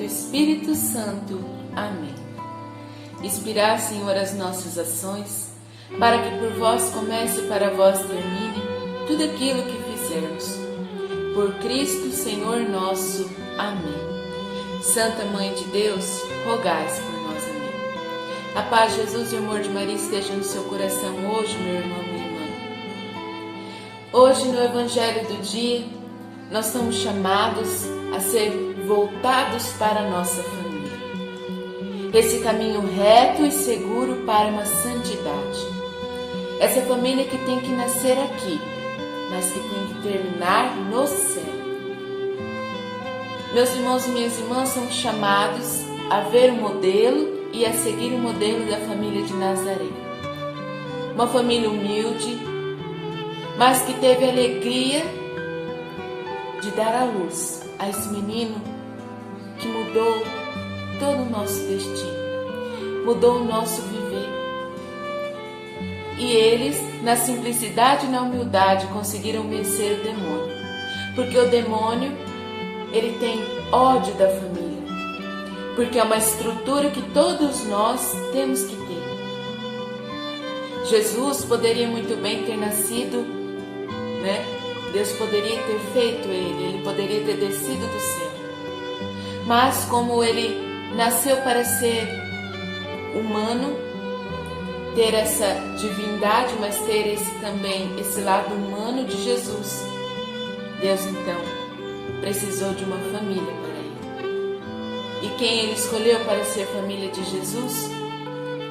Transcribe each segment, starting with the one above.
do Espírito Santo. Amém. Inspirai, Senhor, as nossas ações, para que por vós comece e para vós termine tudo aquilo que fizermos. Por Cristo, Senhor nosso. Amém. Santa Mãe de Deus, rogai por nós. Amém. A paz de Jesus e o amor de Maria estejam no seu coração hoje, meu irmão, minha irmã. Hoje, no Evangelho do dia, nós somos chamados a ser voltados para a nossa família. Esse caminho reto e seguro para uma santidade. Essa família que tem que nascer aqui, mas que tem que terminar no céu. Meus irmãos e minhas irmãs, somos chamados a ver o modelo e a seguir o modelo da família de Nazaré. Uma família humilde, mas que teve a alegria de dar à luz a esse menino que mudou todo o nosso destino, mudou o nosso viver. E eles, na simplicidade e na humildade, conseguiram vencer o demônio. Porque o demônio, ele tem ódio da família. Porque é uma estrutura que todos nós temos que ter. Jesus poderia muito bem ter nascido, Deus poderia ter feito ele poderia ter descido do céu. Mas como ele nasceu para ser humano, ter essa divindade, mas ter esse lado humano de Jesus, Deus então precisou de uma família para ele. E quem ele escolheu para ser família de Jesus?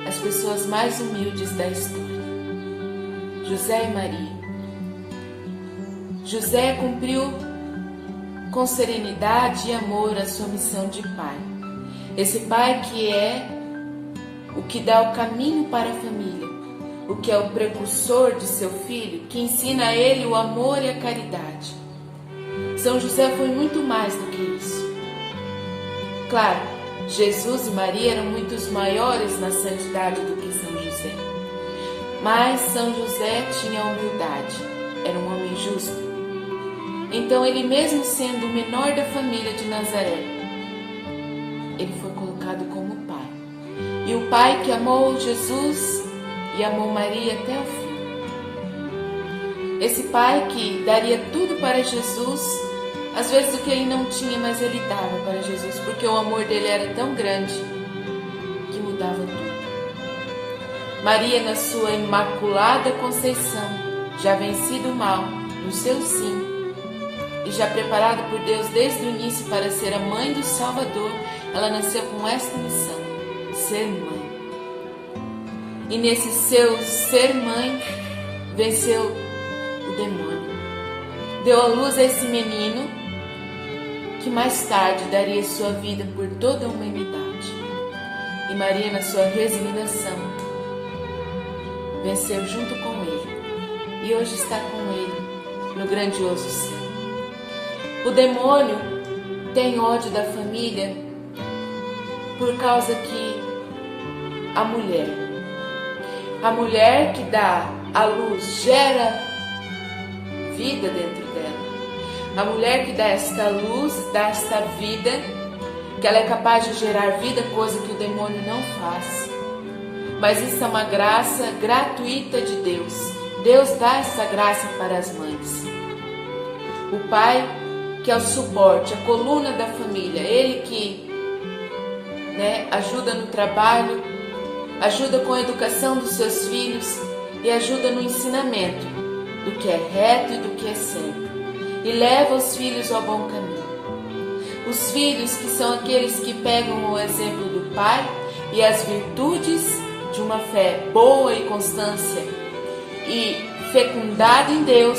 As pessoas mais humildes da história. José e Maria. José cumpriu com serenidade e amor a sua missão de pai. Esse pai que é o que dá o caminho para a família, o que é o precursor de seu filho, que ensina a ele o amor e a caridade. São José foi muito mais do que isso. Claro, Jesus e Maria eram muito maiores na santidade do que São José. Mas São José tinha humildade, era um homem justo. Então ele, mesmo sendo o menor da família de Nazaré, ele foi colocado como pai. E o pai que amou Jesus e amou Maria até o fim. Esse pai que daria tudo para Jesus, às vezes o que ele não tinha, mas ele dava para Jesus, porque o amor dele era tão grande que mudava tudo. Maria, na sua imaculada conceição, já vencido o mal, no seu sim, e já preparada por Deus desde o início para ser a mãe do Salvador, ela nasceu com esta missão, ser mãe. E nesse seu ser mãe, venceu o demônio. Deu à luz a esse menino, que mais tarde daria sua vida por toda a humanidade. E Maria, na sua resignação, venceu junto com ele. E hoje está com ele no grandioso céu. O demônio tem ódio da família por causa que a mulher que dá a luz gera vida dentro dela. A mulher que dá esta luz, dá esta vida, que ela é capaz de gerar vida, coisa que o demônio não faz. Mas isso é uma graça gratuita de Deus. Deus dá essa graça para as mães. O pai, que é o suporte, a coluna da família, ele que ajuda no trabalho, ajuda com a educação dos seus filhos e ajuda no ensinamento do que é reto e do que é certo, e leva os filhos ao bom caminho. Os filhos que são aqueles que pegam o exemplo do pai e as virtudes de uma fé boa e constância e fecundada em Deus,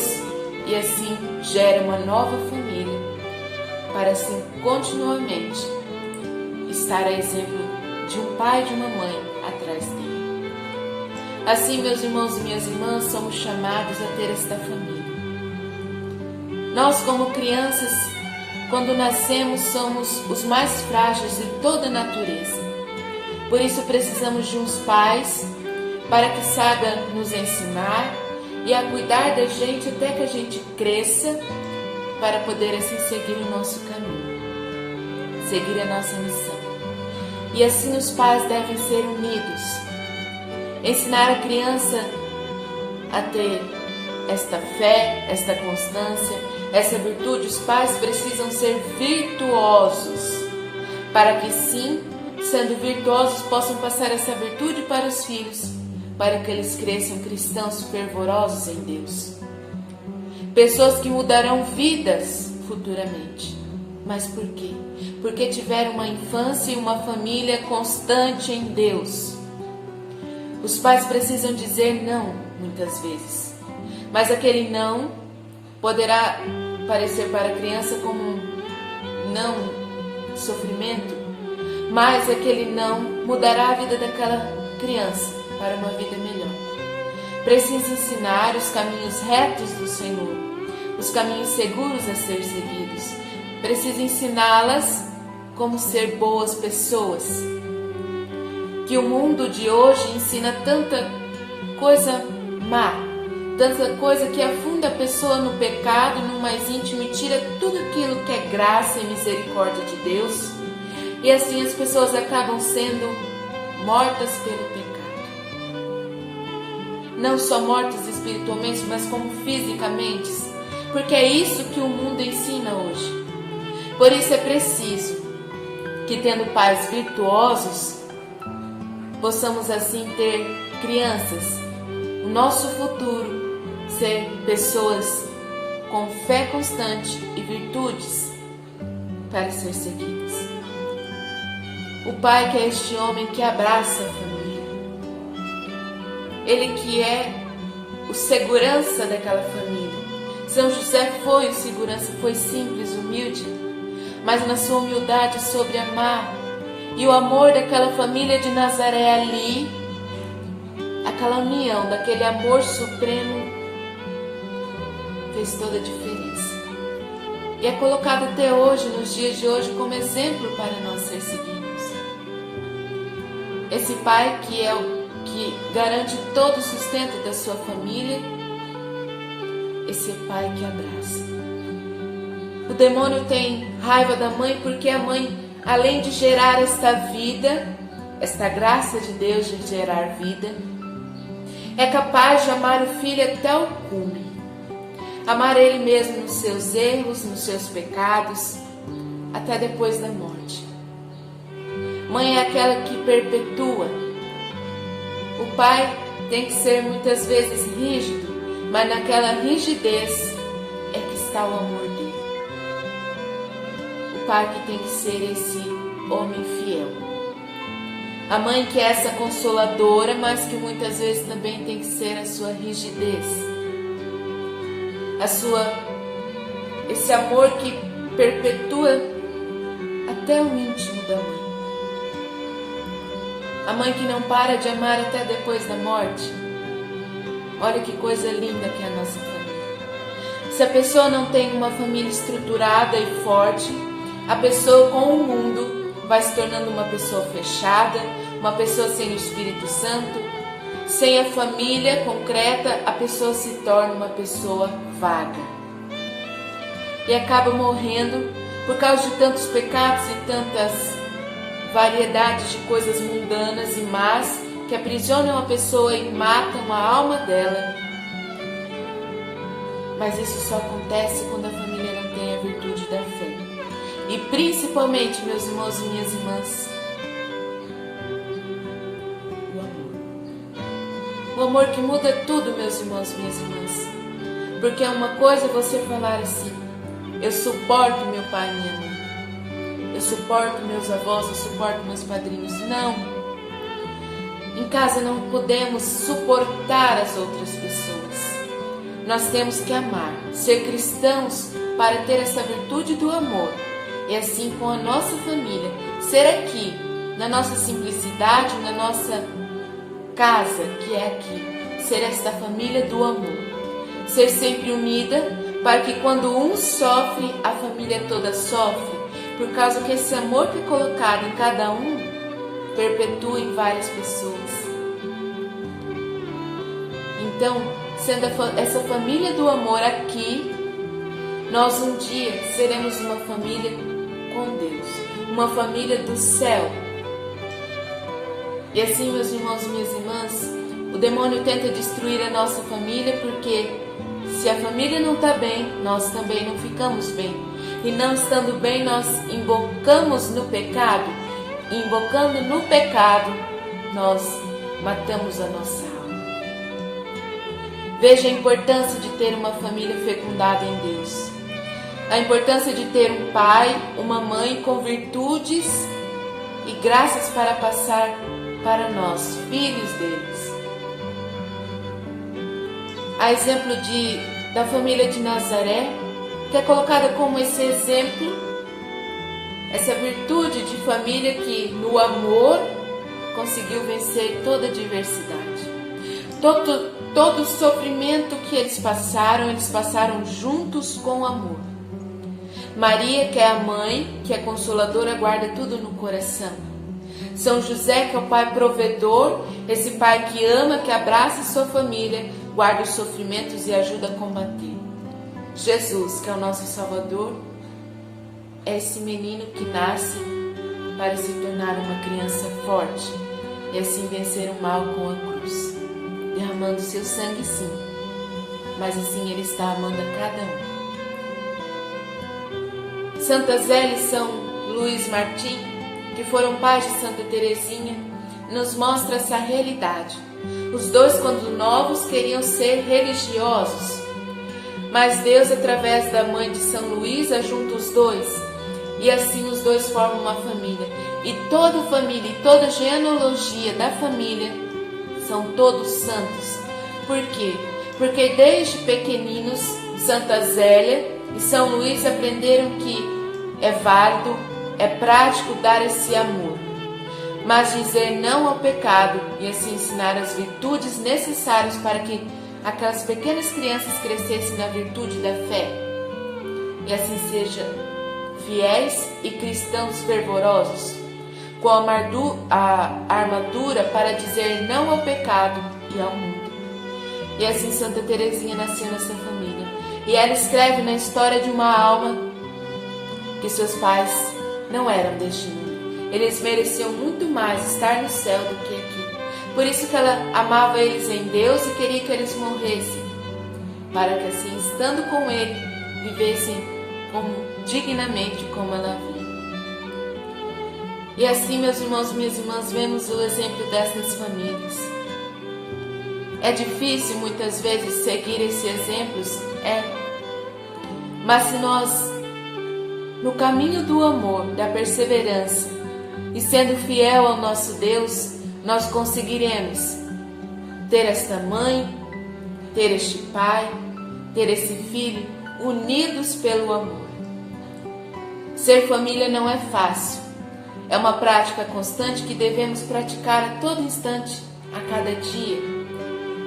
e assim gera uma nova família, para assim continuamente estar a exemplo de um pai e de uma mãe atrás dele. Assim, meus irmãos e minhas irmãs, somos chamados a ter esta família. Nós, como crianças, quando nascemos, somos os mais frágeis de toda a natureza. Por isso precisamos de uns pais para que saibam nos ensinar e a cuidar da gente até que a gente cresça, para poder assim seguir o nosso caminho. seguir a nossa missão. E assim os pais devem ser unidos. Ensinar a criança a ter esta fé, esta constância, essa virtude. Os pais precisam ser virtuosos, para que sim, sendo virtuosos, possam passar essa virtude para os filhos, para que eles cresçam cristãos fervorosos em Deus. Pessoas que mudarão vidas futuramente. Mas por quê? Porque tiveram uma infância e uma família constante em Deus. Os pais precisam dizer não, muitas vezes. Mas aquele não poderá parecer para a criança como um não sofrimento, mas aquele não mudará a vida daquela criança para uma vida melhor. Precisa ensinar os caminhos retos do Senhor, os caminhos seguros a ser seguidos. Precisa ensiná-las como ser boas pessoas. Que o mundo de hoje ensina tanta coisa má, tanta coisa que afunda a pessoa no pecado, no mais íntimo, e tira tudo aquilo que é graça e misericórdia de Deus. E assim as pessoas acabam sendo mortas pelo pecado. Não só mortas espiritualmente, mas como fisicamente. Porque é isso que o mundo ensina hoje. Por isso é preciso que, tendo pais virtuosos, possamos assim ter crianças, o nosso futuro, ser pessoas com fé constante e virtudes para ser seguidas. O pai que é este homem que abraça a família, ele que é o segurança daquela família. São José foi o segurança, foi simples, humilde, mas na sua humildade soube amar. E o amor daquela família de Nazaré ali, aquela união, daquele amor supremo, fez toda a diferença. E é colocado até hoje, nos dias de hoje, como exemplo para nós ser seguidos. Esse pai que é o que garante todo o sustento da sua família, esse pai que abraça. O demônio tem raiva da mãe porque a mãe, além de gerar esta vida, esta graça de Deus de gerar vida, é capaz de amar o filho até o cume. Amar ele mesmo nos seus erros, nos seus pecados, até depois da morte. Mãe é aquela que perpetua. O pai tem que ser muitas vezes rígido, mas naquela rigidez é que está o amor dele. O pai que tem que ser esse homem fiel. A mãe que é essa consoladora, mas que muitas vezes também tem que ser a sua rigidez. Esse amor que perpetua até o íntimo da mãe. A mãe que não para de amar até depois da morte. Olha que coisa linda que é a nossa família. Se a pessoa não tem uma família estruturada e forte, a pessoa com o mundo vai se tornando uma pessoa fechada, uma pessoa sem o Espírito Santo. Sem a família concreta, a pessoa se torna uma pessoa vaga. E acaba morrendo por causa de tantos pecados e tantas variedades de coisas mundanas e más que aprisionam a pessoa e matam a alma dela. Mas isso só acontece quando a família não tem a virtude da fé. E principalmente, meus irmãos e minhas irmãs, o amor. O amor que muda tudo, meus irmãos e minhas irmãs. Porque é uma coisa você falar assim: eu suporto meu pai e minha mãe, eu suporto meus avós, eu suporto meus padrinhos. Não. Em casa não podemos suportar as outras pessoas. Nós temos que amar, ser cristãos para ter essa virtude do amor. E assim com a nossa família, ser aqui, na nossa simplicidade, na nossa casa, que é aqui, ser esta família do amor. Ser sempre unida, para que quando um sofre, a família toda sofre, por causa que esse amor que é colocado em cada um, perpetua em várias pessoas. Então, sendo essa família do amor aqui, nós um dia seremos uma família com Deus, uma família do céu. E assim, meus irmãos e minhas irmãs, o demônio tenta destruir a nossa família, porque se a família não está bem, nós também não ficamos bem. E não estando bem, nós invocamos no pecado. E invocando no pecado, nós matamos a nossa alma. Veja a importância de ter uma família fecundada em Deus. A importância de ter um pai, uma mãe com virtudes e graças para passar para nós, filhos deles. A exemplo da família de Nazaré, que é colocada como esse exemplo, essa virtude de família que no amor conseguiu vencer toda a adversidade. Todo o sofrimento que eles passaram juntos com amor. Maria, que é a mãe, que é consoladora, guarda tudo no coração. São José, que é o pai provedor, esse pai que ama, que abraça sua família, guarda os sofrimentos e ajuda a combater. Jesus, que é o nosso Salvador, é esse menino que nasce para se tornar uma criança forte e assim vencer o mal com a cruz, derramando seu sangue, sim, mas assim ele está amando a cada um. Santa Zélia e São Luís Martim, que foram pais de Santa Teresinha, nos mostra essa realidade. Os dois, quando novos, queriam ser religiosos, mas Deus, através da mãe de São Luís, ajunta os dois, e assim os dois formam uma família. E toda a família e toda a genealogia da família são todos santos. Por quê? Porque desde pequeninos, Santa Zélia e São Luís aprenderam que é válido, é prático dar esse amor, mas dizer não ao pecado e assim ensinar as virtudes necessárias para que aquelas pequenas crianças crescessem na virtude da fé e assim sejam fiéis e cristãos fervorosos, com a armadura para dizer não ao pecado e ao mundo. E assim Santa Teresinha nasceu nessa família. E ela escreve na história de uma alma que seus pais não eram deste mundo. Eles mereciam muito mais estar no céu do que aqui. Por isso que ela amava eles em Deus e queria que eles morressem, para que assim, estando com Ele, vivessem dignamente como ela via. E assim, meus irmãos e minhas irmãs, vemos o exemplo dessas famílias. É difícil muitas vezes seguir esses exemplos, mas se nós, no caminho do amor, da perseverança e sendo fiel ao nosso Deus, nós conseguiremos ter esta mãe, ter este pai, ter esse filho, unidos pelo amor. Ser família não é fácil, é uma prática constante que devemos praticar a todo instante, a cada dia,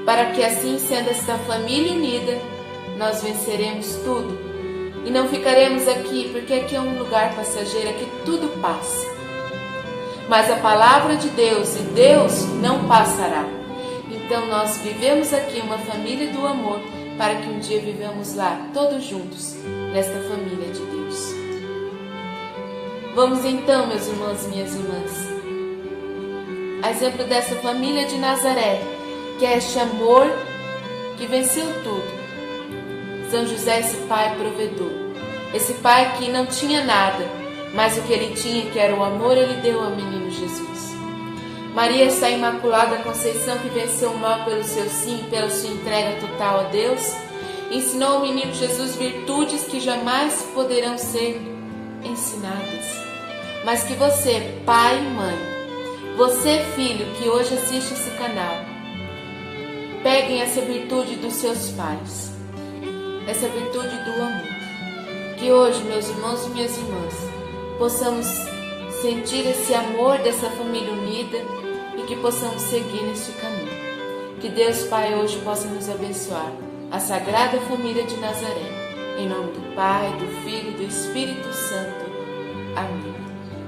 para que assim, sendo esta família unida, nós venceremos tudo e não ficaremos aqui, porque aqui é um lugar passageiro, aqui tudo passa. Mas a palavra de Deus e Deus não passará. Então nós vivemos aqui uma família do amor, para que um dia vivamos lá, todos juntos, nesta família de Deus. Vamos então, meus irmãos e minhas irmãs, a exemplo dessa família de Nazaré, que é este amor que venceu tudo. São José, esse pai provedor, esse pai que não tinha nada, mas o que ele tinha, que era o amor, ele deu ao menino Jesus. Maria, essa Imaculada Conceição, que venceu o mal pelo seu sim, pela sua entrega total a Deus, ensinou ao menino Jesus virtudes que jamais poderão ser ensinadas, mas que você, pai e mãe, você, filho, que hoje assiste esse canal, peguem essa virtude dos seus pais, essa virtude do amor. Que hoje, meus irmãos e minhas irmãs, possamos sentir esse amor dessa família unida e que possamos seguir nesse caminho. Que Deus Pai hoje possa nos abençoar, a Sagrada Família de Nazaré, em nome do Pai, do Filho e do Espírito Santo. Amém.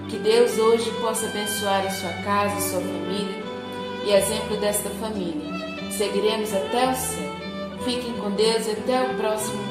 Que Deus hoje possa abençoar a sua casa, a sua família, e exemplo desta família, seguiremos até o céu. Fiquem com Deus e até o próximo